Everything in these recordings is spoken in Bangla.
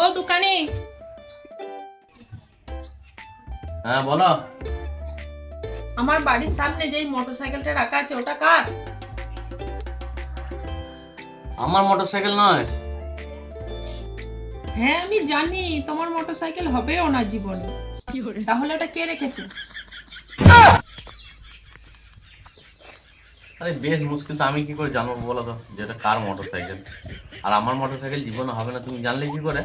ও দোকানি। হ্যাঁ বলো। আমার বাড়ির সামনে যেই মোটরসাইকেলটা রাখা আছে ওটা কার? আমার মোটরসাইকেল নয়। হ্যাঁ আমি জানি তোমার মোটরসাইকেল হবেও না জীবনে। তাহলে ওটা কে রেখেছে? আরে বেশ মুশকিল, তো আমি কি করে জানবো বলো তো যে এটা কার মোটরসাইকেল? আর আমার মোটরসাইকেল জীবনে হবে না তুমি জানলে কি করে?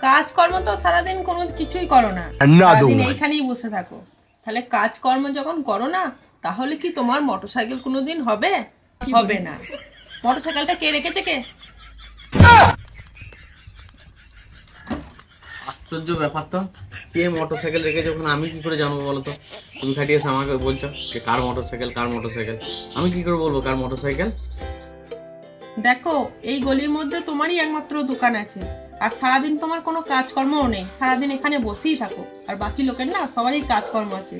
কাজকর্ম তো সারাদিন কোনো কিছুই করো না, Another সারাদিন one. এইখানেই বসে থাকো। তাহলে কাজকর্ম যখন করো না, তাহলে কি তোমার মোটরসাইকেল কোনোদিন হবে? হবে না। মোটরসাইকেলটা কে রেখেছে কে? আশ্চর্য ব্যাপার তো, কে মোটরসাইকেল রেখে যখন আমি কি করে জানবো বলো তো? তুমি খাটিয়ে এসে আমাকে বলছো যে কার মোটরসাইকেল কার মোটরসাইকেল, আমি কি করে বলবো কার মোটরসাইকেল? দেখো, এই গলির মধ্যে তোমারই একমাত্র দোকান আছে, আর সারাদিন তোমার কোনো কাজকর্মও নেই, সারাদিন এখানে বসেই থাকো। আর বাকি লোকের না সবারই কাজকর্ম আছে।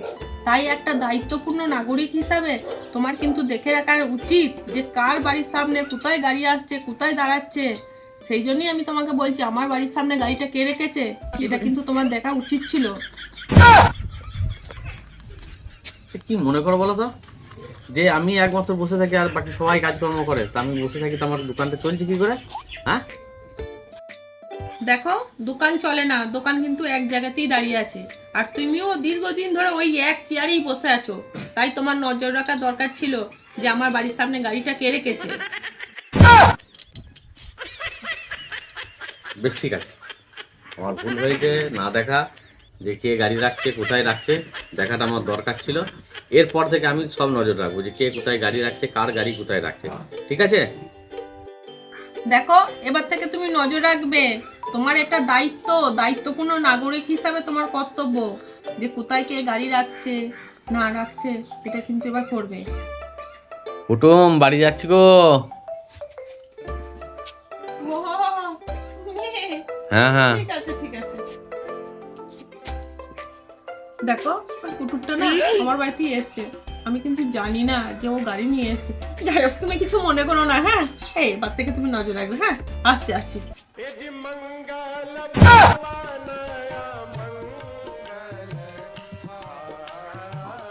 তাই একটা দায়িত্বপূর্ণ নাগরিক হিসাবে তোমার কিন্তু দেখে রাখা উচিত যে কার বাড়ির সামনে কোথায় গাড়ি আসছে, কোথায় দাঁড়াচ্ছে। সেই জন্যই আমি তোমাকে বলছি, আমার বাড়ির সামনে গাড়িটা কে রেখেছে এটা কিন্তু তোমার দেখা উচিত ছিল। কি মনে করো বলো তো, যে আমি একমাত্র বসে থাকি আর বাকি সবাই কাজকর্ম করে, তা আমি বসে থাকি তো আমার দোকানটা চলছে কি করে? হ্যাঁ, দেখো, দোকান চলে না, দোকান কিন্তু এক জায়গাতেই দাঁড়িয়ে আছে। আর তুমিও দীর্ঘদিন ধরে ওই এক চেয়ারেই বসে আছো। তাই তোমার নজর রাখা দরকার ছিল যে আমার বাড়ির সামনে গাড়িটা কে রেখেছে। বেশ ঠিক আছে, আমার ভুল হয়েছে না দেখা, যে কে গাড়ি রাখছে কোথায় রাখছে দেখাটা আমার দরকার ছিল। এরপর থেকে আমি সব নজর রাখবো যে কে কোথায় গাড়ি রাখছে, কার গাড়ি কোথায় রাখছে। ঠিক আছে? দেখো, এবার থেকে তুমি নজর রাখবে। তোমার একটা দায়িত্ব, দায়িত্বপূর্ণ নাগরিক হিসাবে তোমার কর্তব্য যে কোথায় কে গাড়ি রাখছে না রাখছে, এটা কিন্তু এবার করবে। কুটুম বাড়ি যাচ্ছি গো। হ্যাঁ হ্যাঁ। ঠিক আছে ঠিক আছে। দেখো, ওই কুকুরটা না আমার বাড়িতেই এসছে। আমি কিন্তু জানি না যে ও গাড়ি নিয়ে এসছে। যাই হোক, তুমি কিছু মনে করো না। হ্যাঁ, এই এবার থেকে তুমি নজর রাখবে। হ্যাঁ, আসছি আসছি।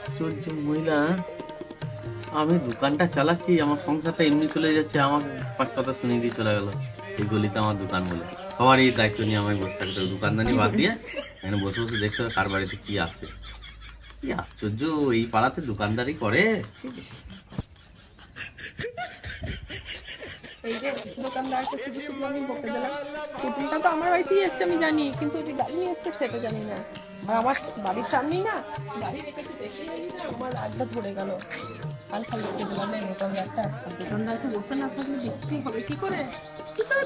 আশ্চর্য মহিলা, আমি দোকানটা চালাচ্ছি, আমার সংসারটা এমনি চলে যাচ্ছে, আমার পাঁচ কথা শুনিয়ে দিয়ে চলে গেল এই গলিতে আমার দোকান বলে। সবার এই দায়িত্ব নিয়ে আমায় বসে থাকতে হবে, দোকানদানি বাদ দিয়ে এখানে বসে বসে দেখতে হবে কার বাড়িতে কি আসছে। কি আশ্চর্য, এই পাড়াতে দোকানদারি করে। এই যে দোকানদারকে শুধু শুধু আমি বকে দিলাম। কুকুরটা তো আমার বাড়িতেই এসছে আমি জানি, কিন্তু যে গাড়ি নিয়ে এসছে সেটা জানি না। আর আমার বাড়ির সামনেই না গাড়ি রেখেছে, দেখি না আমার রাতটা ধরে গেল। কাল খালি বকে দিলাম না এই দোকানদারটা। আর দোকানদারকে বসে না থাকলে দেখতেই হবে কি করে। কি করে?